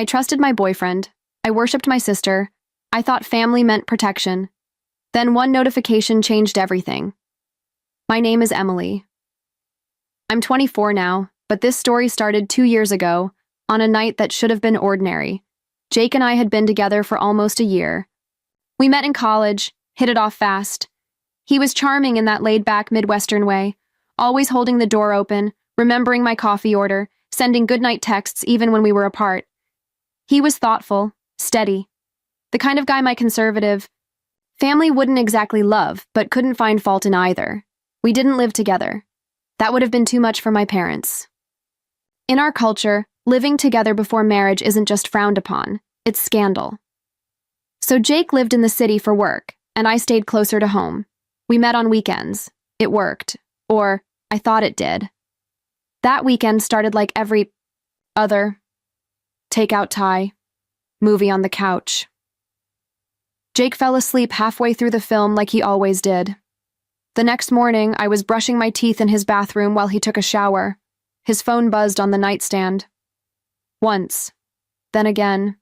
I trusted my boyfriend. I worshipped my sister. I thought family meant protection. Then one notification changed everything. My name is Emily. I'm 24 now, but this story started 2 years ago, on a night that should have been ordinary. Jake and I had been together for almost a year. We met in college, hit it off fast. He was charming in that laid-back Midwestern way, always holding the door open, remembering my coffee order, sending goodnight texts even when we were apart. He was thoughtful, steady, the kind of guy my conservative family wouldn't exactly love, but couldn't find fault in either. We didn't live together. That would have been too much for my parents. In our culture, living together before marriage isn't just frowned upon, it's scandal. So Jake lived in the city for work, and I stayed closer to home. We met on weekends. It worked. Or, I thought it did. That weekend started like every other. Takeout Thai. Movie on the couch. Jake fell asleep halfway through the film like he always did. The next morning, I was brushing my teeth in his bathroom while he took a shower. His phone buzzed on the nightstand. Once. Then again.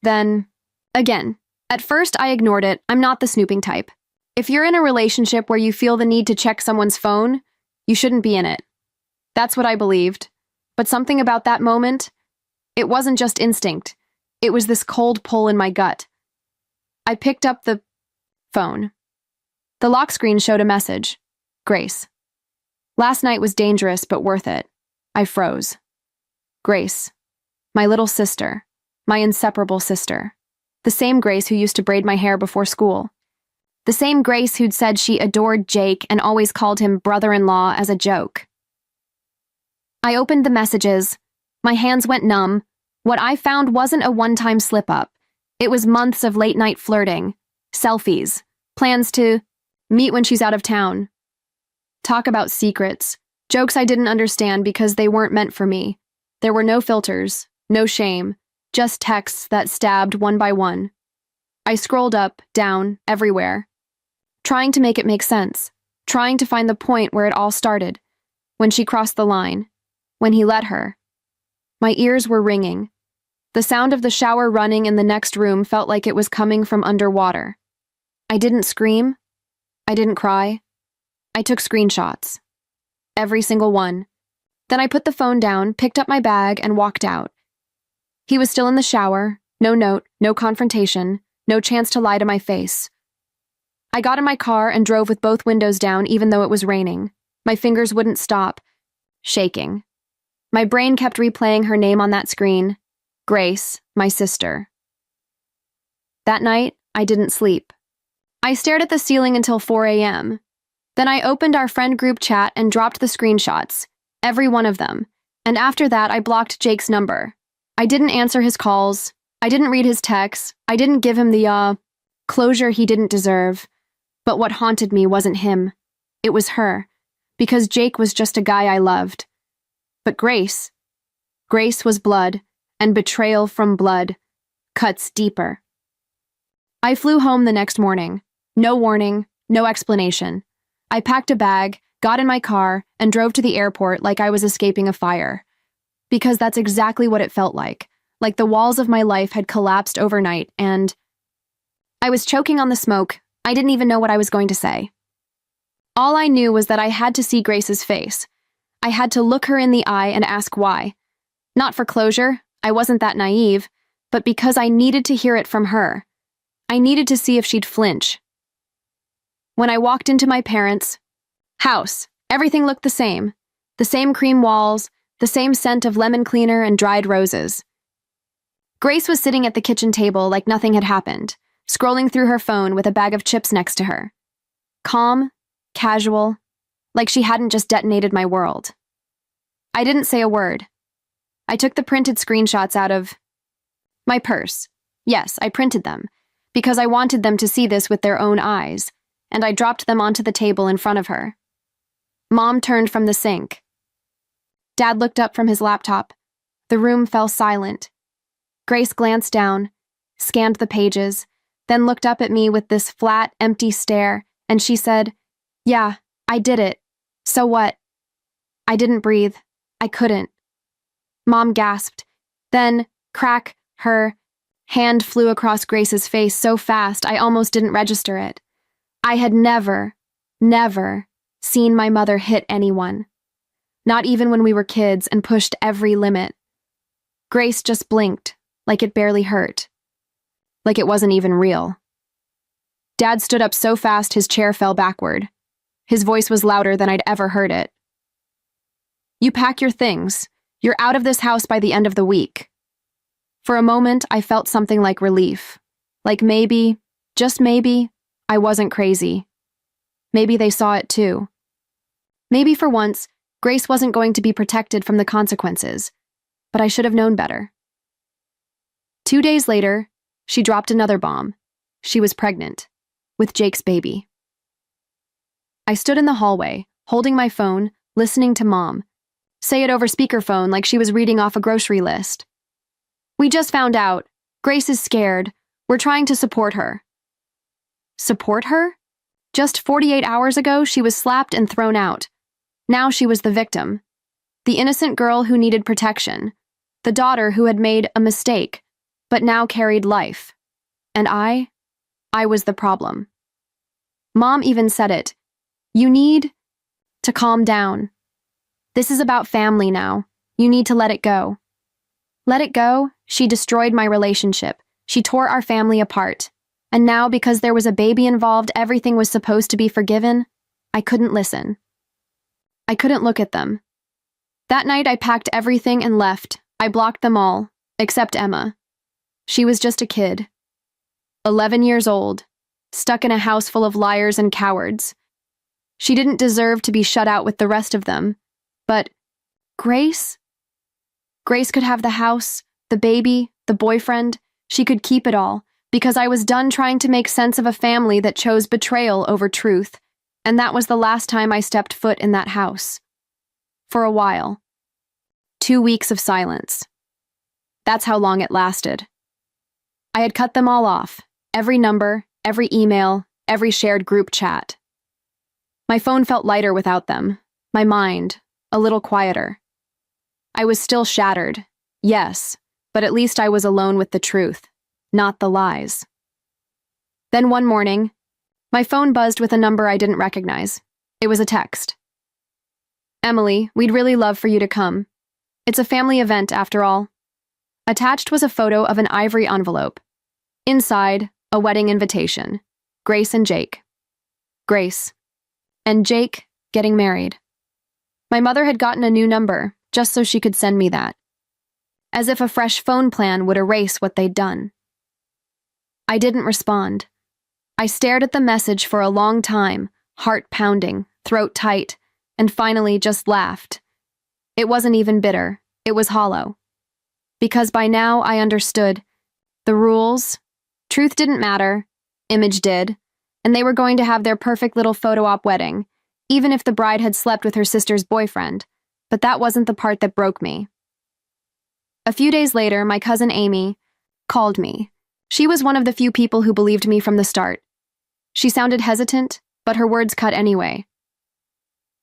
Then again. At first, I ignored it. I'm not the snooping type. If you're in a relationship where you feel the need to check someone's phone, you shouldn't be in it. That's what I believed. But something about that moment, it wasn't just instinct. It was this cold pull in my gut. I picked up the phone. The lock screen showed a message. Grace. Last night was dangerous, but worth it. I froze. Grace. My little sister. My inseparable sister. The same Grace who used to braid my hair before school. The same Grace who'd said she adored Jake and always called him brother-in-law as a joke. I opened the messages. My hands went numb. What I found wasn't a one-time slip-up. It was months of late-night flirting, selfies, plans to meet when she's out of town. Talk about secrets, jokes I didn't understand because they weren't meant for me. There were no filters, no shame, just texts that stabbed one by one. I scrolled up, down, everywhere, trying to make it make sense, trying to find the point where it all started, when she crossed the line, when he let her. My ears were ringing. The sound of the shower running in the next room felt like it was coming from underwater. I didn't scream. I didn't cry. I took screenshots. Every single one. Then I put the phone down, picked up my bag, and walked out. He was still in the shower. No note, no confrontation, no chance to lie to my face. I got in my car and drove with both windows down even though it was raining. My fingers wouldn't stop, shaking. My brain kept replaying her name on that screen. Grace, my sister. That night, I didn't sleep. I stared at the ceiling until 4 a.m. Then I opened our friend group chat and dropped the screenshots, every one of them, and after that I blocked Jake's number. I didn't answer his calls, I didn't read his texts, I didn't give him the, closure he didn't deserve. But what haunted me wasn't him. It was her, because Jake was just a guy I loved. But Grace was blood, and betrayal from blood cuts deeper. I flew home the next morning. No warning, no explanation. I packed a bag, got in my car, and drove to the airport like I was escaping a fire. Because that's exactly what it felt like the walls of my life had collapsed overnight, and I was choking on the smoke. I didn't even know what I was going to say. All I knew was that I had to see Grace's face. I had to look her in the eye and ask why. Not for closure, I wasn't that naive, but because I needed to hear it from her. I needed to see if she'd flinch. When I walked into my parents' house, everything looked the same. The same cream walls, the same scent of lemon cleaner and dried roses. Grace was sitting at the kitchen table like nothing had happened, scrolling through her phone with a bag of chips next to her. Calm, casual, like she hadn't just detonated my world. I didn't say a word. I took the printed screenshots out of my purse. Yes, I printed them, because I wanted them to see this with their own eyes, and I dropped them onto the table in front of her. Mom turned from the sink. Dad looked up from his laptop. The room fell silent. Grace glanced down, scanned the pages, then looked up at me with this flat, empty stare, and she said, "Yeah, I did it. So what?" I didn't breathe. I couldn't. Mom gasped. Then, Crack, her hand flew across Grace's face so fast I almost didn't register it. I had never seen my mother hit anyone. Not even when we were kids and pushed every limit. Grace just blinked, like it barely hurt. Like it wasn't even real. Dad stood up so fast his chair fell backward. His voice was louder than I'd ever heard it. "You pack your things. You're out of this house by the end of the week." For a moment, I felt something like relief. Like maybe, just maybe, I wasn't crazy. Maybe they saw it too. Maybe for once, Grace wasn't going to be protected from the consequences, but I should have known better. 2 days later, she dropped another bomb. She was pregnant, with Jake's baby. I stood in the hallway, holding my phone, listening to Mom say it over speakerphone like she was reading off a grocery list. "We just found out. Grace is scared. We're trying to support her." Support her? Just 48 hours ago, she was slapped and thrown out. Now she was the victim. The innocent girl who needed protection. The daughter who had made a mistake, but now carried life. And I was the problem. Mom even said it. "You need to calm down. This is about family now. You need to let it go." Let it go? She destroyed my relationship. She tore our family apart. And now, because there was a baby involved, everything was supposed to be forgiven? I couldn't listen. I couldn't look at them. That night, I packed everything and left. I blocked them all, except Emma. She was just a kid. 11 years old, stuck in a house full of liars and cowards. She didn't deserve to be shut out with the rest of them. But Grace? Grace could have the house, the baby, the boyfriend. She could keep it all, because I was done trying to make sense of a family that chose betrayal over truth, and that was the last time I stepped foot in that house. For a while. 2 weeks of silence. That's how long it lasted. I had cut them all off, every number, every email, every shared group chat. My phone felt lighter without them, my mind a little quieter. I was still shattered, yes, but at least I was alone with the truth, not the lies. Then one morning, my phone buzzed with a number I didn't recognize. It was a text. "Emily, we'd really love for you to come. It's a family event, after all." Attached was a photo of an ivory envelope. Inside, a wedding invitation. Grace and Jake. Grace. And Jake getting married. My mother had gotten a new number, just so she could send me that. As if a fresh phone plan would erase what they'd done. I didn't respond. I stared at the message for a long time, heart pounding, throat tight, and finally just laughed. It wasn't even bitter, it was hollow. Because by now I understood. The rules, truth didn't matter, image did, and they were going to have their perfect little photo op wedding, even if the bride had slept with her sister's boyfriend, but that wasn't the part that broke me. A few days later, my cousin Amy called me. She was one of the few people who believed me from the start. She sounded hesitant, but her words cut anyway.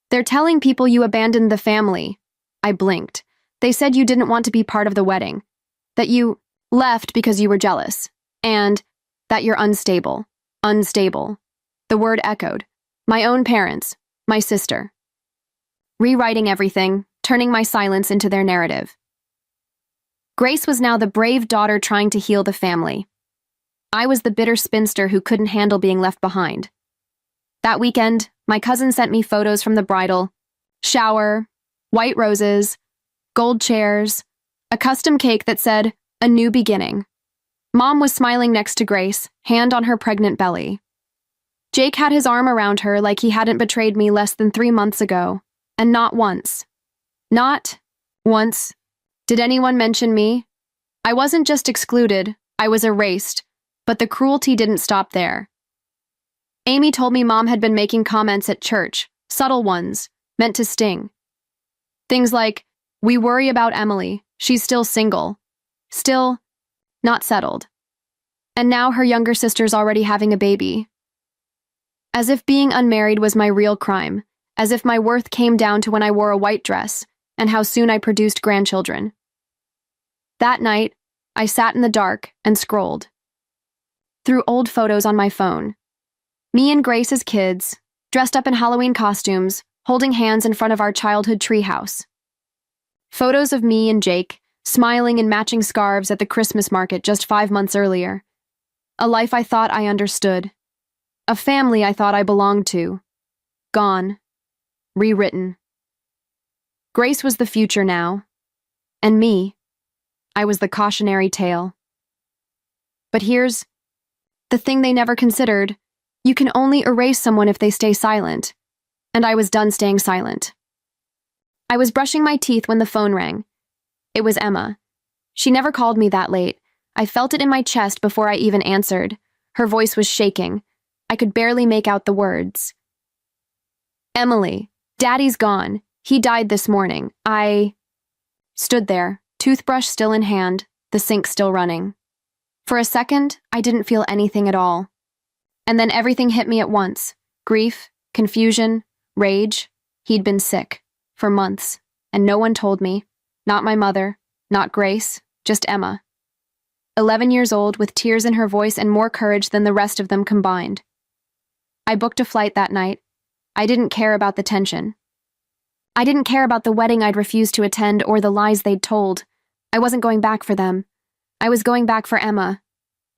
"They're telling people you abandoned the family." I blinked. "They said you didn't want to be part of the wedding. That you left because you were jealous. And that you're unstable. Unstable." The word echoed. My own parents. My sister. Rewriting everything, turning my silence into their narrative. Grace was now the brave daughter trying to heal the family. I was the bitter spinster who couldn't handle being left behind. That weekend, my cousin sent me photos from the bridal shower, white roses, gold chairs, a custom cake that said, "A new beginning." Mom was smiling next to Grace, hand on her pregnant belly. Jake had his arm around her like he hadn't betrayed me less than 3 months ago, and not once. Not once did anyone mention me. I wasn't just excluded, I was erased, but the cruelty didn't stop there. Amy told me Mom had been making comments at church, subtle ones, meant to sting. Things like, "We worry about Emily, she's still single. Still not settled. And now her younger sister's already having a baby." As if being unmarried was my real crime, as if my worth came down to when I wore a white dress, and how soon I produced grandchildren. That night, I sat in the dark and scrolled through old photos on my phone. Me and Grace as kids, dressed up in Halloween costumes, holding hands in front of our childhood treehouse. Photos of me and Jake, smiling in matching scarves at the Christmas market just 5 months earlier. A life I thought I understood. A family I thought I belonged to. Gone. Rewritten. Grace was the future now. And me, I was the cautionary tale. But here's the thing they never considered. You can only erase someone if they stay silent. And I was done staying silent. I was brushing my teeth when the phone rang. It was Emma. She never called me that late. I felt it in my chest before I even answered. Her voice was shaking. I could barely make out the words. Emily, Daddy's gone. He died this morning. I stood there, toothbrush still in hand, the sink still running. For a second, I didn't feel anything at all. And then everything hit me at once. Grief, confusion, rage. He'd been sick for months, and no one told me. Not my mother, not Grace, just Emma. 11 years old with tears in her voice and more courage than the rest of them combined. I booked a flight that night. I didn't care about the tension. I didn't care about the wedding I'd refused to attend or the lies they'd told. I wasn't going back for them. I was going back for Emma.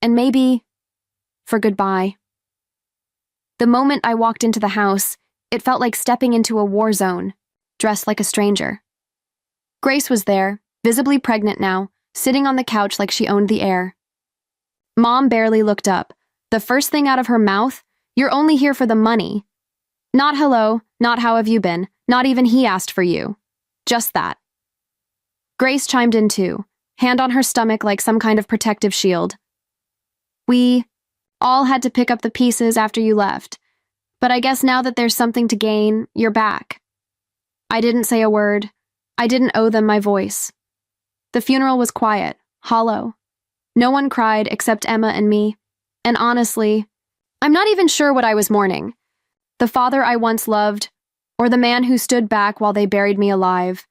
And maybe for goodbye. The moment I walked into the house, it felt like stepping into a war zone, dressed like a stranger. Grace was there, visibly pregnant now, sitting on the couch like she owned the air. Mom barely looked up. The first thing out of her mouth, "You're only here for the money." Not hello, not how have you been, not even he asked for you. Just that. Grace chimed in too, hand on her stomach like some kind of protective shield. "We all had to pick up the pieces after you left, but I guess now that there's something to gain, you're back." I didn't say a word. I didn't owe them my voice. The funeral was quiet, hollow. No one cried except Emma and me. And honestly, I'm not even sure what I was mourning. The father I once loved, or the man who stood back while they buried me alive.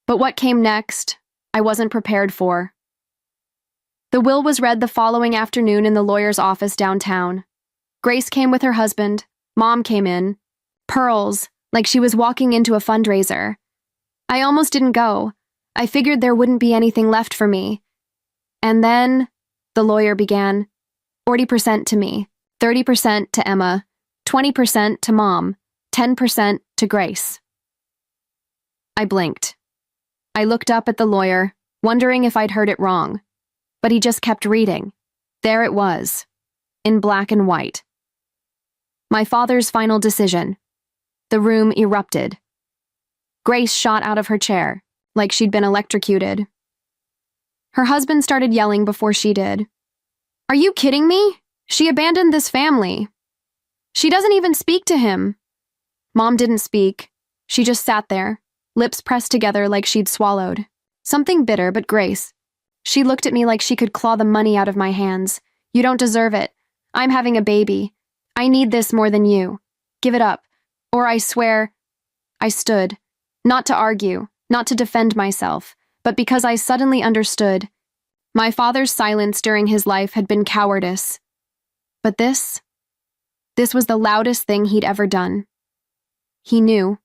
But what came next, I wasn't prepared for. The will was read the following afternoon in the lawyer's office downtown. Grace came with her husband. Mom came in. Pearls, like she was walking into a fundraiser. I almost didn't go. I figured there wouldn't be anything left for me. And then, the lawyer began. 40% to me, 30% to Emma, 20% to Mom, 10% to Grace. I blinked. I looked up at the lawyer, wondering if I'd heard it wrong. But he just kept reading. There it was, in black and white. My father's final decision. The room erupted. Grace shot out of her chair, like she'd been electrocuted. Her husband started yelling before she did. "Are you kidding me? She abandoned this family. She doesn't even speak to him." Mom didn't speak. She just sat there, lips pressed together like she'd swallowed. Something bitter, but Grace. She looked at me like she could claw the money out of my hands. "You don't deserve it. I'm having a baby. I need this more than you. Give it up. Or I swear..." I stood. Not to argue, not to defend myself, but because I suddenly understood. My father's silence during his life had been cowardice. But this was the loudest thing he'd ever done. He knew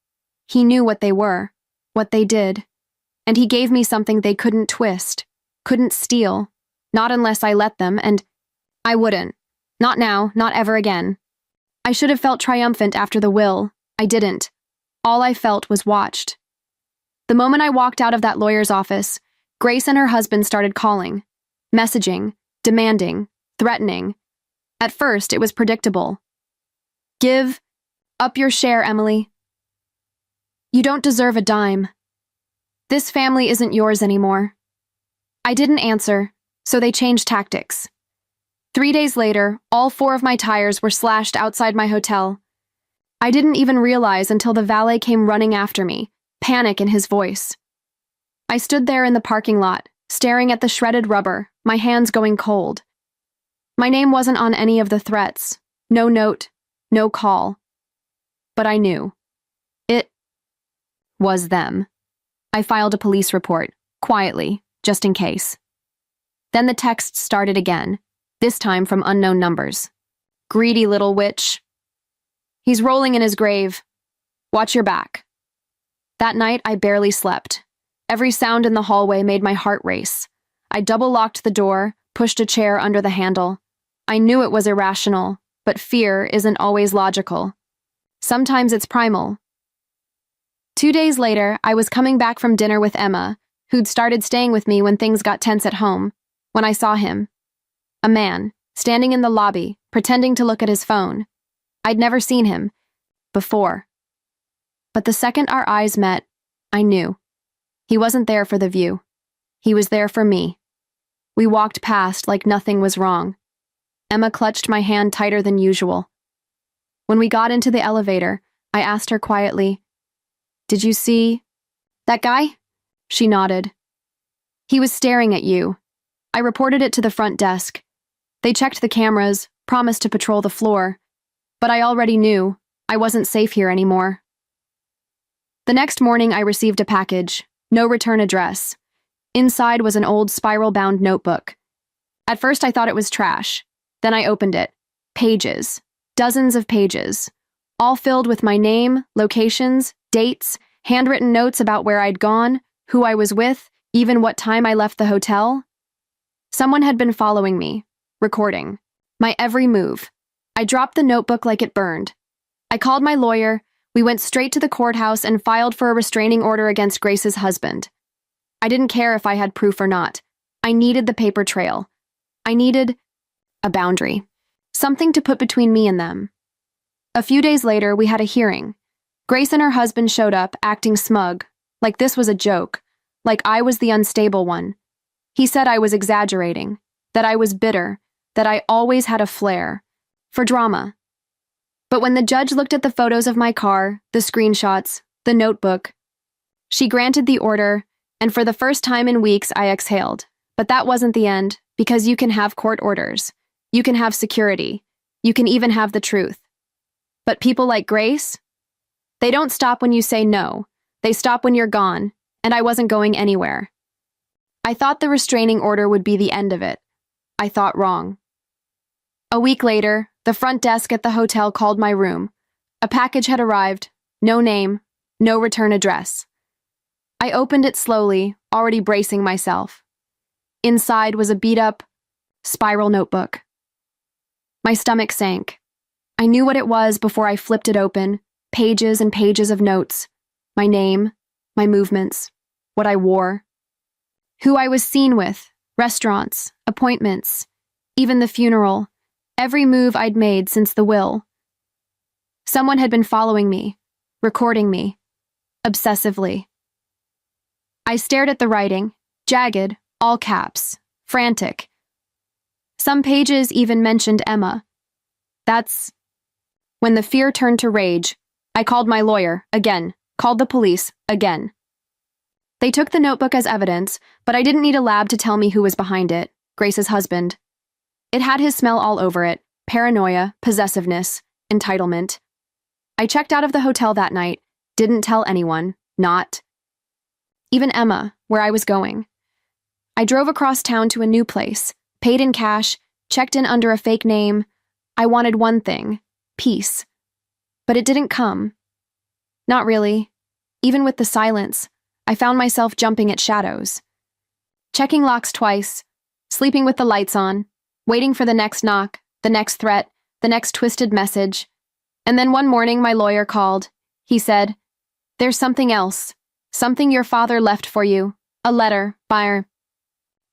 what they were, what they did, and he gave me something they couldn't twist, couldn't steal, not unless I let them, and I wouldn't. Not now, not ever again. I should have felt triumphant after the will. I didn't. All I felt was watched. The moment I walked out of that lawyer's office, Grace and her husband started calling, messaging, demanding, threatening. At first, it was predictable. "Give up your share, Emily. You don't deserve a dime. This family isn't yours anymore." I didn't answer, so they changed tactics. 3 days later, all 4 of my tires were slashed outside my hotel. I didn't even realize until the valet came running after me, panic in his voice. I stood there in the parking lot, staring at the shredded rubber, my hands going cold. My name wasn't on any of the threats. No note, no call. But I knew. It was them. I filed a police report, quietly, just in case. Then the texts started again, this time from unknown numbers. Greedy little witch. He's rolling in his grave. Watch your back. That night, I barely slept. Every sound in the hallway made my heart race. I double-locked the door, pushed a chair under the handle. I knew it was irrational, but fear isn't always logical. Sometimes it's primal. 2 days later, I was coming back from dinner with Emma, who'd started staying with me when things got tense at home, when I saw him. A man, standing in the lobby, pretending to look at his phone. I'd never seen him before. But the second our eyes met, I knew. He wasn't there for the view. He was there for me. We walked past like nothing was wrong. Emma clutched my hand tighter than usual. When we got into the elevator, I asked her quietly, "Did you see that guy?" She nodded. "He was staring at you." I reported it to the front desk. They checked the cameras, promised to patrol the floor, but I already knew I wasn't safe here anymore. The next morning, I received a package, no return address. Inside was an old spiral-bound notebook. At first, I thought it was trash. Then I opened it. Pages. Dozens of pages. All filled with my name, locations, dates, handwritten notes about where I'd gone, who I was with, even what time I left the hotel. Someone had been following me, recording my every move. I dropped the notebook like it burned. I called my lawyer. We went straight to the courthouse and filed for a restraining order against Grace's husband. I didn't care if I had proof or not. I needed the paper trail. I needed a boundary, something to put between me and them. A few days later, we had a hearing. Grace and her husband showed up, acting smug, like this was a joke, like I was the unstable one. He said I was exaggerating, that I was bitter, that I always had a flair for drama. But when the judge looked at the photos of my car, the screenshots, the notebook, she granted the order, and for the first time in weeks, I exhaled. But that wasn't the end, because you can have court orders. You can have security. You can even have the truth. But people like Grace, they don't stop when you say no. They stop when you're gone, and I wasn't going anywhere. I thought the restraining order would be the end of it. I thought wrong. A week later, the front desk at the hotel called my room. A package had arrived, no name, no return address. I opened it slowly, already bracing myself. Inside was a beat-up, spiral notebook. My stomach sank. I knew what it was before I flipped it open, pages and pages of notes. My name, my movements, what I wore, who I was seen with, restaurants, appointments, even the funeral, every move I'd made since the will. Someone had been following me, recording me, obsessively. I stared at the writing, jagged, all caps, frantic. Some pages even mentioned Emma. That's when the fear turned to rage. I called my lawyer, again, called the police, again. They took the notebook as evidence, but I didn't need a lab to tell me who was behind it, Grace's husband. It had his smell all over it, paranoia, possessiveness, entitlement. I checked out of the hotel that night, didn't tell anyone, not even Emma, where I was going. I drove across town to a new place, paid in cash, checked in under a fake name. I wanted one thing, peace. But it didn't come. Not really. Even with the silence, I found myself jumping at shadows. Checking locks twice, sleeping with the lights on, waiting for the next knock, the next threat, the next twisted message. And then one morning my lawyer called. He said, "There's something else. Something your father left for you. A letter, by..."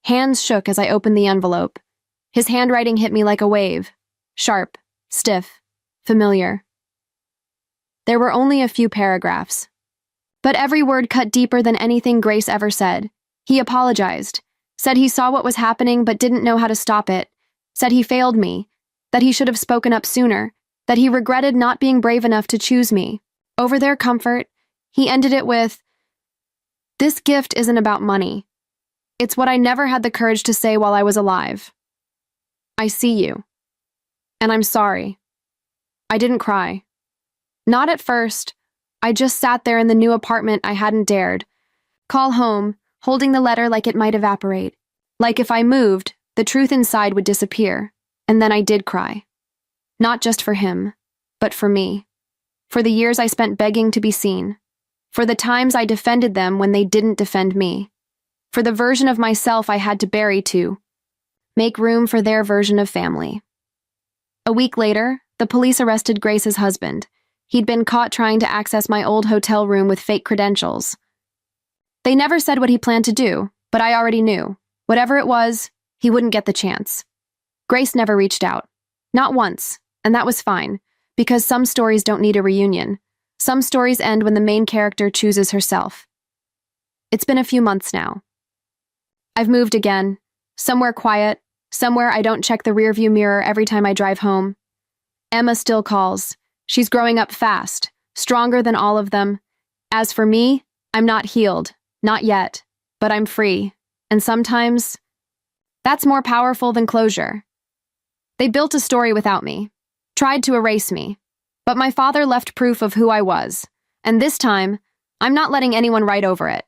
Hands shook as I opened the envelope. His handwriting hit me like a wave. Sharp, stiff, familiar. There were only a few paragraphs. But every word cut deeper than anything Grace ever said. He apologized, said he saw what was happening but didn't know how to stop it, said he failed me, that he should have spoken up sooner, that he regretted not being brave enough to choose me. Over their comfort, he ended it with, "This gift isn't about money. It's what I never had the courage to say while I was alive. I see you. And I'm sorry." I didn't cry. Not at first. I just sat there in the new apartment I hadn't dared. Call home, holding the letter like it might evaporate. Like if I moved, the truth inside would disappear, and then I did cry. Not just for him, but for me. For the years I spent begging to be seen. For the times I defended them when they didn't defend me. For the version of myself I had to bury to make room for their version of family. A week later, the police arrested Grace's husband. He'd been caught trying to access my old hotel room with fake credentials. They never said what he planned to do, but I already knew. Whatever it was, he wouldn't get the chance. Grace never reached out. Not once, and that was fine, because some stories don't need a reunion. Some stories end when the main character chooses herself. It's been a few months now. I've moved again, somewhere quiet, somewhere I don't check the rearview mirror every time I drive home. Emma still calls. She's growing up fast, stronger than all of them. As for me, I'm not healed, not yet, but I'm free. And sometimes, that's more powerful than closure. They built a story without me, tried to erase me, but my father left proof of who I was, and this time, I'm not letting anyone write over it.